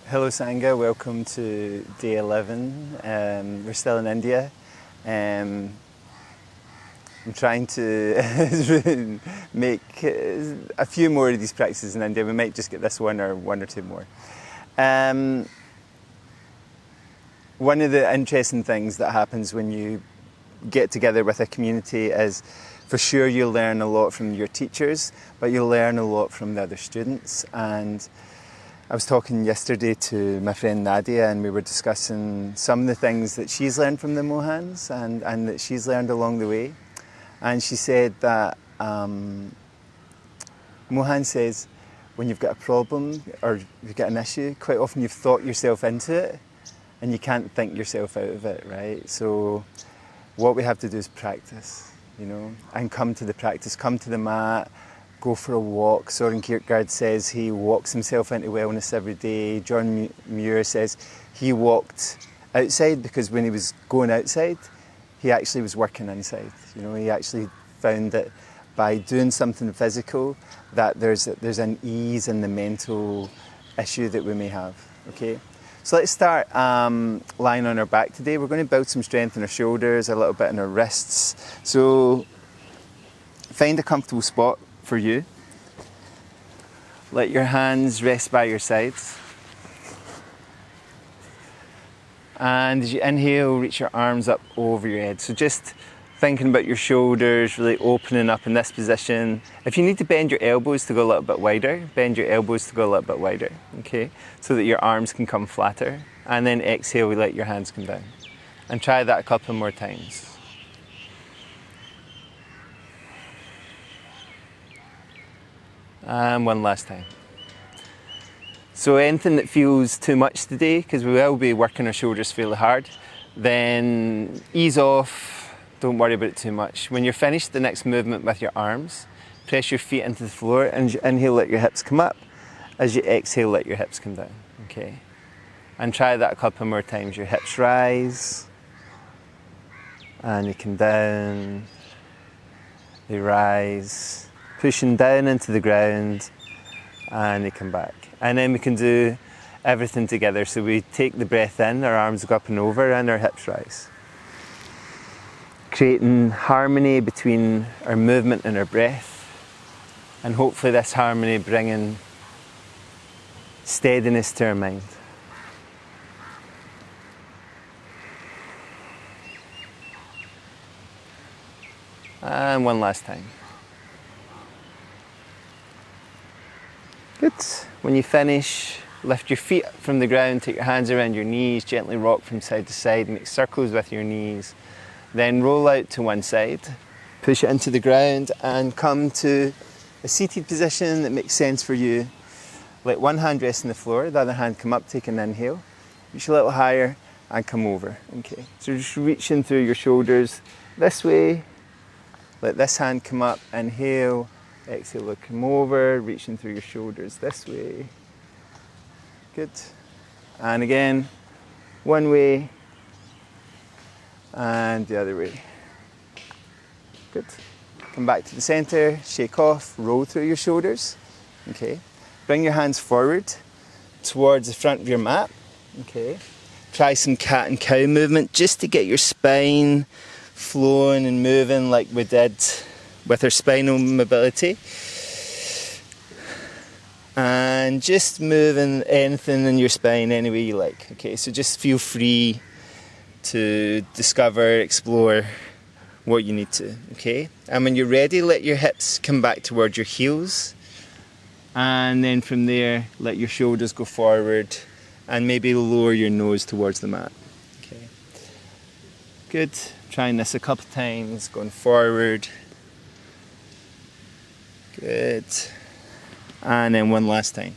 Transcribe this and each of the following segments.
Hello Sangha, welcome to day 11. We're still in India. I'm trying to make a few more of these practices in India. We might just get this one or two more. One of the interesting things that happens when you get together with a community is, for sure you'll learn a lot from your teachers, but you'll learn a lot from the other students. And I was talking yesterday to my friend Nadia, and we were discussing some of the things that she's learned from the Mohans and that she's learned along the way. And she said that Mohan says when you've got a problem or you've got an issue, quite often you've thought yourself into it and you can't think yourself out of it, right? So what we have to do is practice, and come to the practice, come to the mat, go for a walk. Soren Kierkegaard says he walks himself into wellness every day. John Muir says he walked outside because when he was going outside, he actually was working inside. He actually found that by doing something physical, that there's an ease in the mental issue that we may have. Okay, so let's start lying on our back today. We're going to build some strength in our shoulders, a little bit in our wrists. So find a comfortable spot for you. Let your hands rest by your sides. And as you inhale, reach your arms up over your head. So just thinking about your shoulders, really opening up in this position. If you need to bend your elbows to go a little bit wider, bend your elbows to go a little bit wider, okay? So that your arms can come flatter. And then exhale, we let your hands come down. And try that a couple more times. And one last time. So anything that feels too much today, because we will be working our shoulders fairly hard, then ease off, don't worry about it too much. When you're finished, the next movement with your arms, press your feet into the floor, and as you inhale, let your hips come up. As you exhale, let your hips come down, okay? And try that a couple more times. Your hips rise, and they come down, they rise, pushing down into the ground, and they come back. And then we can do everything together. So we take the breath in, our arms go up and over, and our hips rise. Creating harmony between our movement and our breath. And hopefully this harmony bringing steadiness to our mind. And one last time. Good. When you finish, lift your feet from the ground, take your hands around your knees, gently rock from side to side, make circles with your knees. Then roll out to one side, push it into the ground and come to a seated position that makes sense for you. Let one hand rest on the floor, the other hand come up, take an inhale, reach a little higher and come over. Okay, so just reaching through your shoulders this way, let this hand come up, inhale, exhale, look, come over, reaching through your shoulders this way. Good. And again, one way and the other way. Good. Come back to the center, shake off, roll through your shoulders. Okay. Bring your hands forward towards the front of your mat. Okay. Try some cat and cow movement just to get your spine flowing and moving like we did with our spinal mobility. And just moving anything in your spine any way you like. Okay, so just feel free to discover, explore what you need to, okay? And when you're ready, let your hips come back towards your heels. And then from there, let your shoulders go forward and maybe lower your nose towards the mat. Okay. Good. Trying this a couple times, going forward. Good. And then one last time.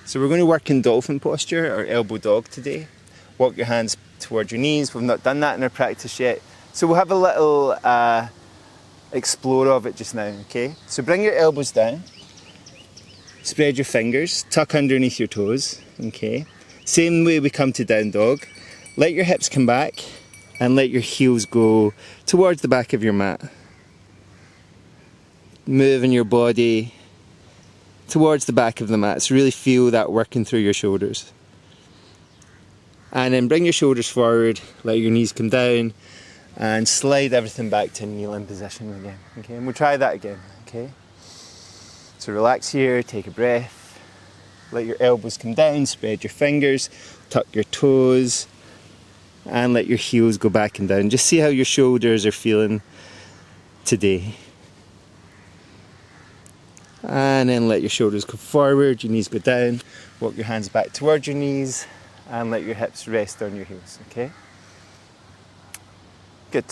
So we're going to work in dolphin posture or elbow dog today. Walk your hands towards your knees. We've not done that in our practice yet. So we'll have a little explore of it just now, okay? So bring your elbows down. Spread your fingers, tuck underneath your toes, okay? Same way we come to down dog. Let your hips come back and let your heels go towards the back of your mat. Moving your body towards the back of the mat. So really feel that working through your shoulders. And then bring your shoulders forward, let your knees come down, and slide everything back to kneeling position again. Okay, and we'll try that again. Okay. So relax here, take a breath, let your elbows come down, spread your fingers, tuck your toes, and let your heels go back and down. Just see how your shoulders are feeling today. And then let your shoulders go forward, your knees go down, walk your hands back towards your knees, and let your hips rest on your heels, okay? Good.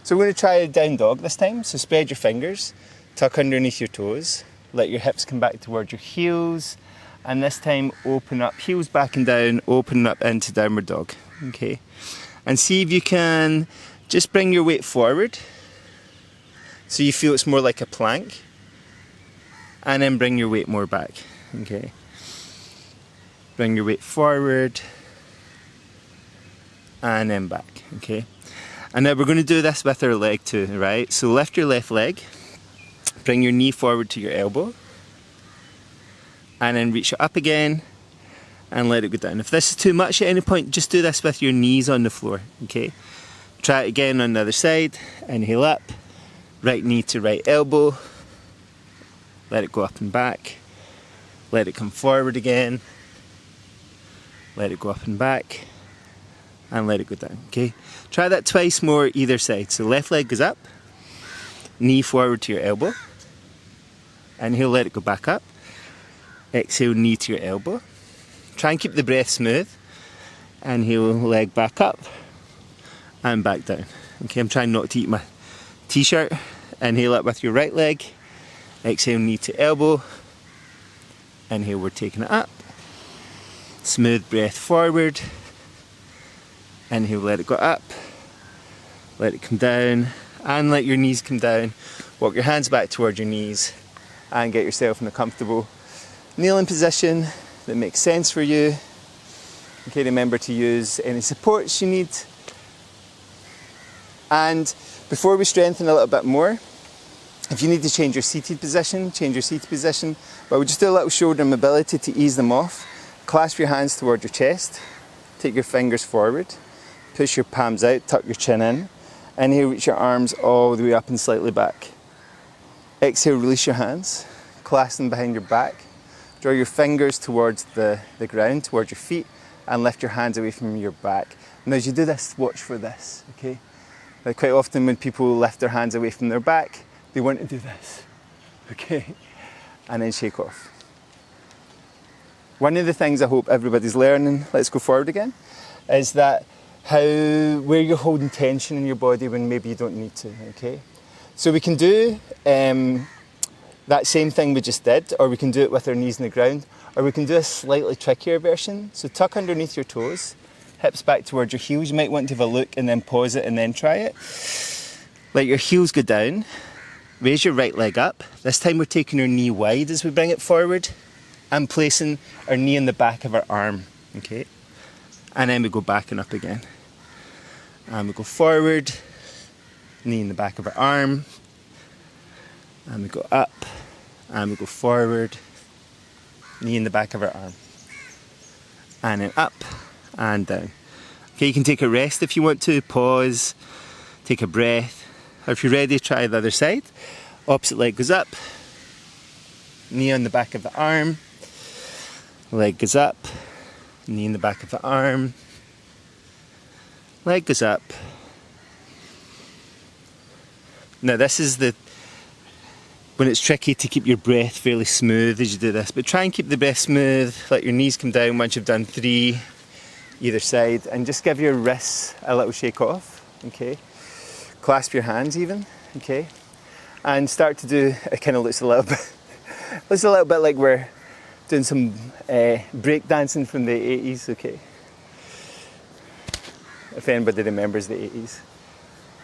So we're going to try a down dog this time. So spread your fingers, tuck underneath your toes, let your hips come back towards your heels, and this time open up, heels back and down, open up into downward dog, okay? And see if you can just bring your weight forward so you feel it's more like a plank, and then bring your weight more back, okay? Bring your weight forward and then back, okay? And now we're going to do this with our leg too, right? So lift your left leg, bring your knee forward to your elbow, and then reach it up again and let it go down. If this is too much at any point, just do this with your knees on the floor, okay? Try it again on the other side. Inhale up, right knee to right elbow, let it go up and back, let it come forward again, let it go up and back, and let it go down, okay? Try that twice more either side. So left leg goes up, knee forward to your elbow, inhale, let it go back up, exhale, knee to your elbow. Try and keep the breath smooth. Inhale, leg back up, and back down. Okay, I'm trying not to eat my t-shirt. Inhale up with your right leg, exhale, knee to elbow, inhale, we're taking it up. Smooth breath forward. Inhale, let it go up. Let it come down. And let your knees come down. Walk your hands back towards your knees. And get yourself in a comfortable kneeling position that makes sense for you. Okay, remember to use any supports you need. And before we strengthen a little bit more, if you need to change your seated position, change your seated position. But we'll just do a little shoulder mobility to ease them off. Clasp your hands towards your chest, take your fingers forward, push your palms out, tuck your chin in. Inhale, reach your arms all the way up and slightly back. Exhale, release your hands, clasp them behind your back. Draw your fingers towards the ground, towards your feet, and lift your hands away from your back. And as you do this, watch for this, okay? Like quite often when people lift their hands away from their back, they want to do this, okay? And then shake off. One of the things I hope everybody's learning, let's go forward again, is that where you're holding tension in your body when maybe you don't need to, okay? So we can do that same thing we just did, or we can do it with our knees on the ground, or we can do a slightly trickier version. So tuck underneath your toes, hips back towards your heels. You might want to have a look and then pause it and then try it. Let your heels go down, raise your right leg up. This time we're taking our knee wide as we bring it forward, and placing our knee in the back of our arm, okay? And then we go back and up again. And we go forward, knee in the back of our arm, and we go up, and we go forward, knee in the back of our arm, and then up and down. Okay, you can take a rest if you want to, pause, take a breath, or if you're ready, try the other side. Opposite leg goes up, knee on the back of the arm, leg goes up, knee in the back of the arm, leg goes up. Now this is when it's tricky to keep your breath fairly smooth as you do this, but try and keep the breath smooth, let your knees come down once you've done 3 either side, and just give your wrists a little shake off, okay? Clasp your hands even, okay? And start to do, it kind of looks a little bit like we're doing some break dancing from the 80s, okay? If anybody remembers the 80s.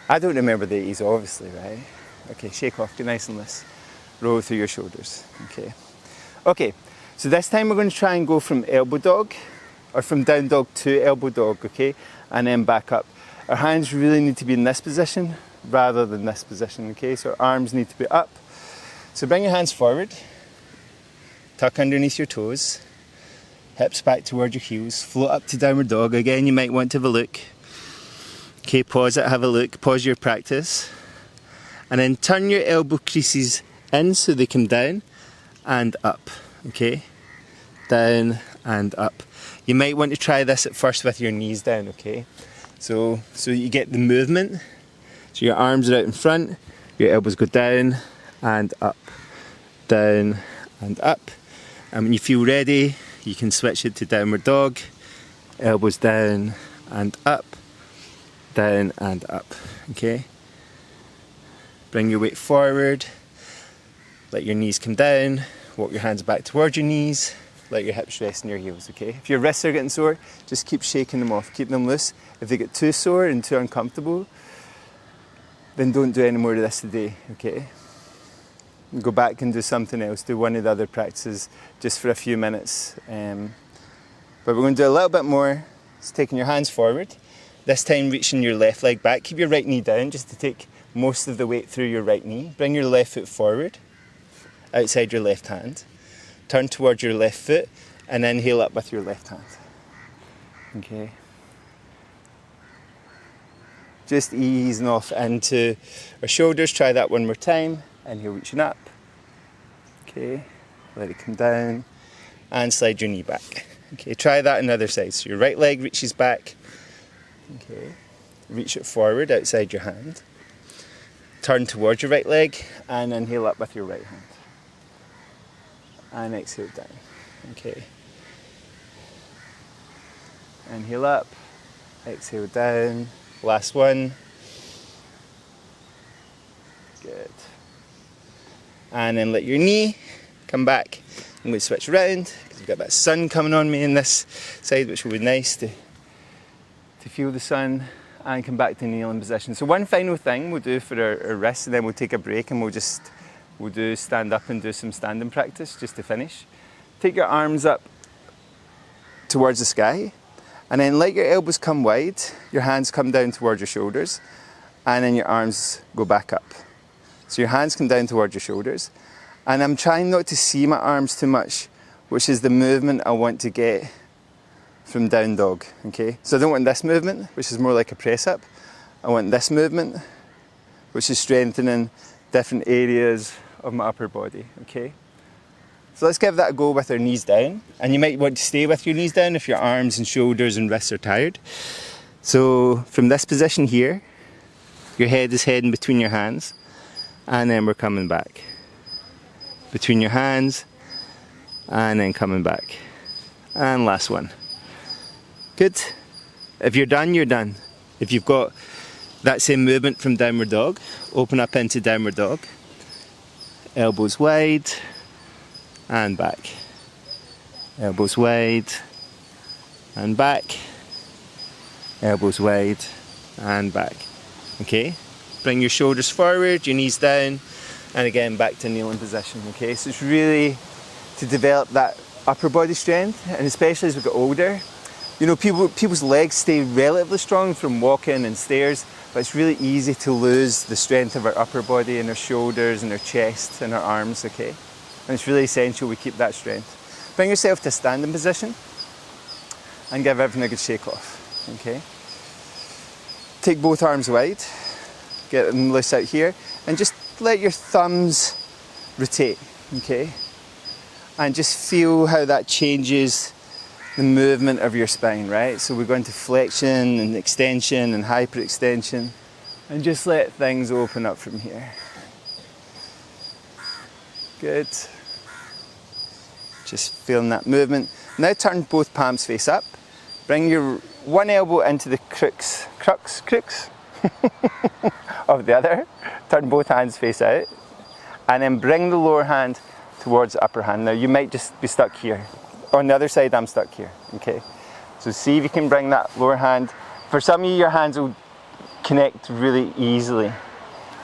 I don't remember the 80s, obviously, right? Okay, shake off, get nice and loose. Roll through your shoulders, okay? Okay, so this time we're going to try and go from elbow dog, or from down dog to elbow dog, okay? And then back up. Our hands really need to be in this position rather than this position, okay? So our arms need to be up. So bring your hands forward, tuck underneath your toes, hips back towards your heels, float up to downward dog. Again, you might want to have a look. Okay, pause it, have a look, pause your practice. And then turn your elbow creases in so they come down and up, okay? Down and up. You might want to try this at first with your knees down, okay? So you get the movement. So your arms are out in front, your elbows go down and up, down and up. And when you feel ready, you can switch it to downward dog, elbows down and up, down and up, okay? Bring your weight forward, let your knees come down, walk your hands back towards your knees, let your hips rest in your heels, okay? If your wrists are getting sore, just keep shaking them off, keep them loose. If they get too sore and too uncomfortable, then don't do any more of this today, okay? Go back and do something else, do one of the other practices just for a few minutes. But we're going to do a little bit more. It's taking your hands forward, this time reaching your left leg back. Keep your right knee down just to take most of the weight through your right knee. Bring your left foot forward, outside your left hand. Turn towards your left foot and inhale up with your left hand. Okay. Just easing off into our shoulders. Try that one more time. Inhale, reaching up. Okay. Let it come down and slide your knee back. Okay. Try that on the other side. So your right leg reaches back. Okay. Reach it forward outside your hand. Turn towards your right leg and inhale up with your right hand. And exhale down. Okay. Inhale up, exhale down. Last one. Good. And then let your knee come back. I'm going to switch around because we've got that sun coming on me in this side, which will be nice to feel the sun. And come back to kneeling position. So one final thing we'll do for our wrists, and then we'll take a break and we'll do stand up and do some standing practice just to finish. Take your arms up towards the sky and then let your elbows come wide, your hands come down towards your shoulders, and then your arms go back up. So your hands come down towards your shoulders, and I'm trying not to see my arms too much, which is the movement I want to get from down dog, okay? So I don't want this movement, which is more like a press up. I want this movement, which is strengthening different areas of my upper body, okay? So let's give that a go with our knees down. And you might want to stay with your knees down if your arms and shoulders and wrists are tired. So from this position here, your head is heading between your hands, and then we're coming back. Between your hands, and then coming back. And last one. Good. If you're done, you're done. If you've got that same movement from downward dog, open up into downward dog. Elbows wide and back. Elbows wide and back. Elbows wide and back. Okay? Bring your shoulders forward, your knees down, and again back to kneeling position. Okay? So it's really to develop that upper body strength, and especially as we get older. You know, people's legs stay relatively strong from walking and stairs, but it's really easy to lose the strength of our upper body and our shoulders and our chest and our arms, okay? And it's really essential we keep that strength. Bring yourself to a standing position and give everything a good shake off, okay? Take both arms wide, get them loose out here, and just let your thumbs rotate, okay? And just feel how that changes the movement of your spine, right? So we're going to flexion and extension and hyperextension, and just let things open up from here. Good. Just feeling that movement. Now turn both palms face up. Bring your one elbow into the crux of the other. Turn both hands face out. And then bring the lower hand towards the upper hand. Now you might just be stuck here. On the other side, I'm stuck here, okay? So see if you can bring that lower hand. For some of you, your hands will connect really easily.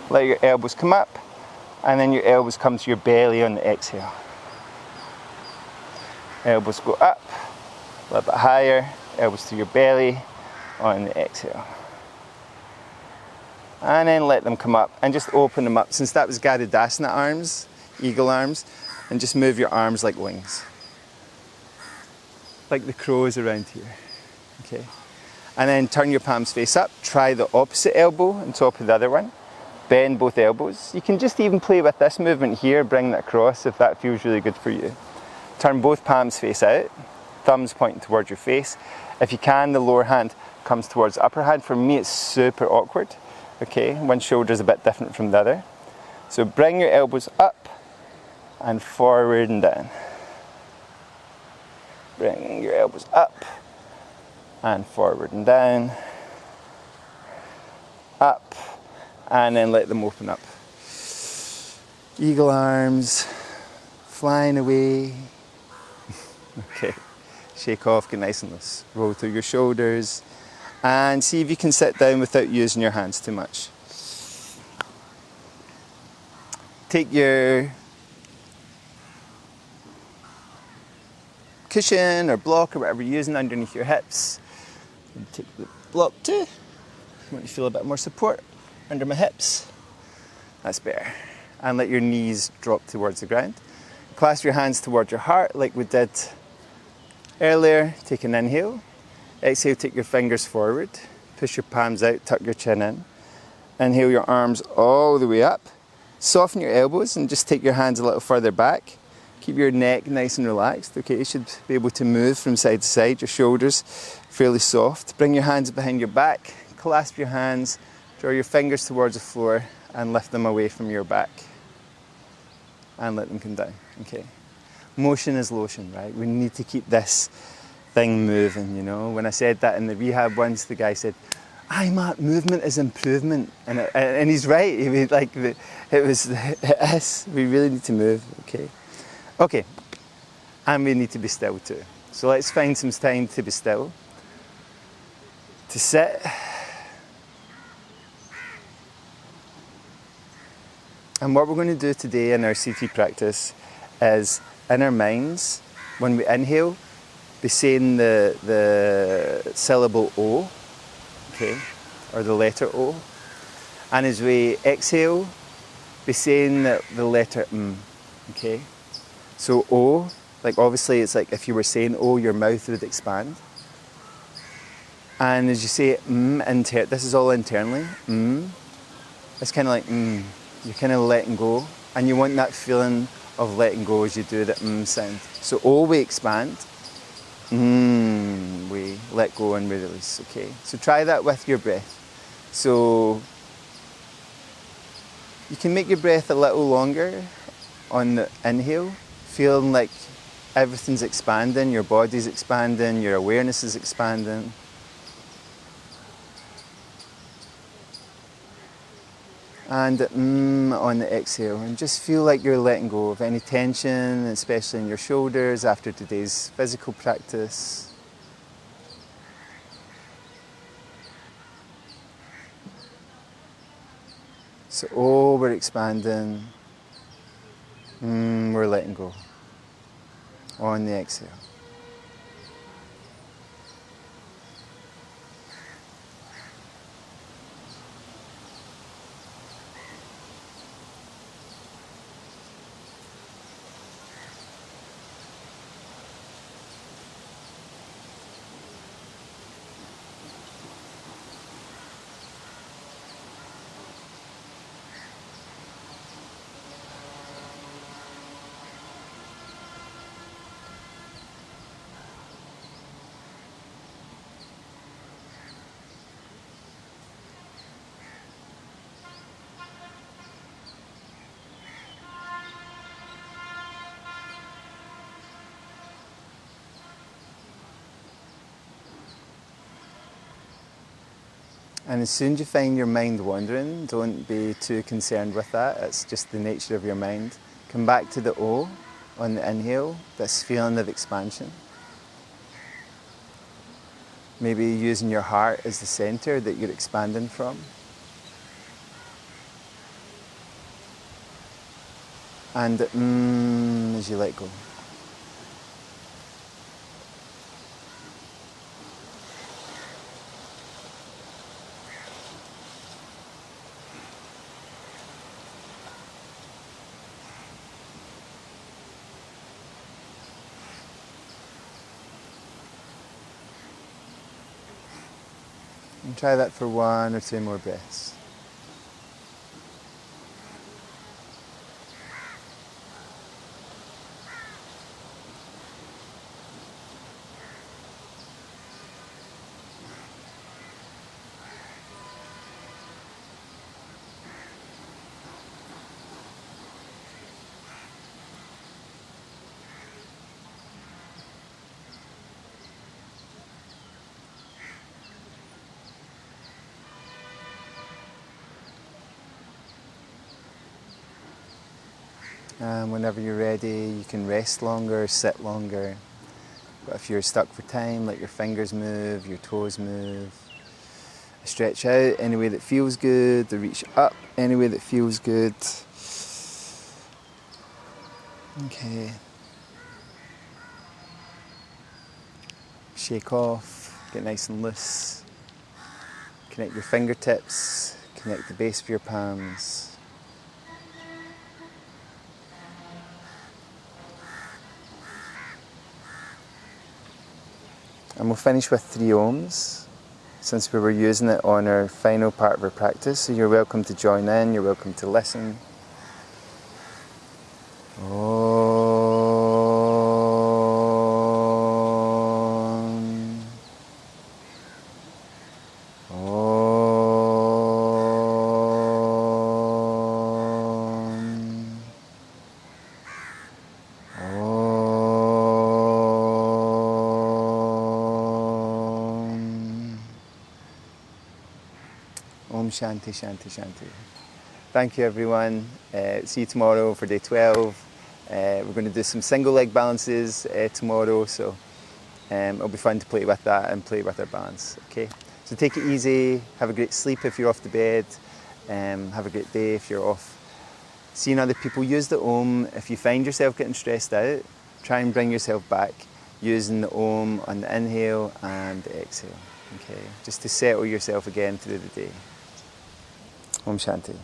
Let your elbows come up, and then your elbows come to your belly on the exhale. Elbows go up, a little bit higher, elbows to your belly on the exhale. And then let them come up, and just open them up. Since that was Garudasana arms, eagle arms, and just move your arms like wings. like the crows around here. Okay. And then turn your palms face up. Try the opposite elbow on top of the other one. Bend both elbows. You can just even play with this movement here, bring that across if that feels really good for you. Turn both palms face out, thumbs pointing towards your face. If you can, the lower hand comes towards the upper hand. For me, it's super awkward. Okay, one shoulder is a bit different from the other. So bring your elbows up and forward and down. Bring your elbows up and forward and down. Up. And then let them open up. Eagle arms, flying away. Okay, shake off, get nice and loose. Roll through your shoulders and see if you can sit down without using your hands too much. Take your cushion or block or whatever you're using underneath your hips. And take the block too. You want to feel a bit more support under my hips. That's better. And let your knees drop towards the ground. Clasp your hands towards your heart like we did earlier. Take an inhale. Exhale, take your fingers forward. Push your palms out, tuck your chin in. Inhale your arms all the way up. Soften your elbows and just take your hands a little further back. Keep your neck nice and relaxed. Okay, you should be able to move from side to side. Your shoulders fairly soft. Bring your hands behind your back. Clasp your hands. Draw your fingers towards the floor and lift them away from your back. And let them come down, okay? Motion is lotion, right? We need to keep this thing moving, you know? When I said that in the rehab once, the guy said, "Aye, Matt, movement is improvement." And he's right. It is. We really need to move, okay? Okay, and we need to be still too. So let's find some time to be still. To sit. And what we're going to do today in our CT practice is, in our minds, when we inhale, be saying the syllable O, okay, or the letter O. And as we exhale, be saying the letter M, okay. So O, like obviously it's like if you were saying O, your mouth would expand. And as you say M, this is all internally, M, it's kind of like M. You're kind of letting go, and you want that feeling of letting go as you do the sound. So O, we expand, we let go and we release, okay? So try that with your breath. So you can make your breath a little longer on the inhale, feeling like everything's expanding, your body's expanding, your awareness is expanding. And on the exhale, and just feel like you're letting go of any tension, especially in your shoulders after today's physical practice. So, O, we're expanding, we're letting go on the exhale. And as soon as you find your mind wandering, don't be too concerned with that. It's just the nature of your mind. Come back to the O on the inhale, this feeling of expansion. Maybe using your heart as the center that you're expanding from. And as you let go. And try that for 1 or 2 more breaths. And whenever you're ready, you can rest longer, sit longer. But if you're stuck for time, let your fingers move, your toes move. Stretch out any way that feels good, or reach up any way that feels good. Okay. Shake off, get nice and loose. Connect your fingertips, connect the base of your palms. And we'll finish with 3 ohms, since we were using it on our final part of our practice. So you're welcome to join in, you're welcome to listen. Om Shanti Shanti Shanti. Thank you everyone. See you tomorrow for day 12. We're going to do some single leg balances tomorrow, so it'll be fun to play with that and play with our balance. Okay, so take it easy, have a great sleep if you're off to bed, have a great day if you're off seeing other people. Use the Om. If you find yourself getting stressed out, try and bring yourself back using the Om on the inhale and the exhale. Okay, just to settle yourself again through the day. Om Shanti.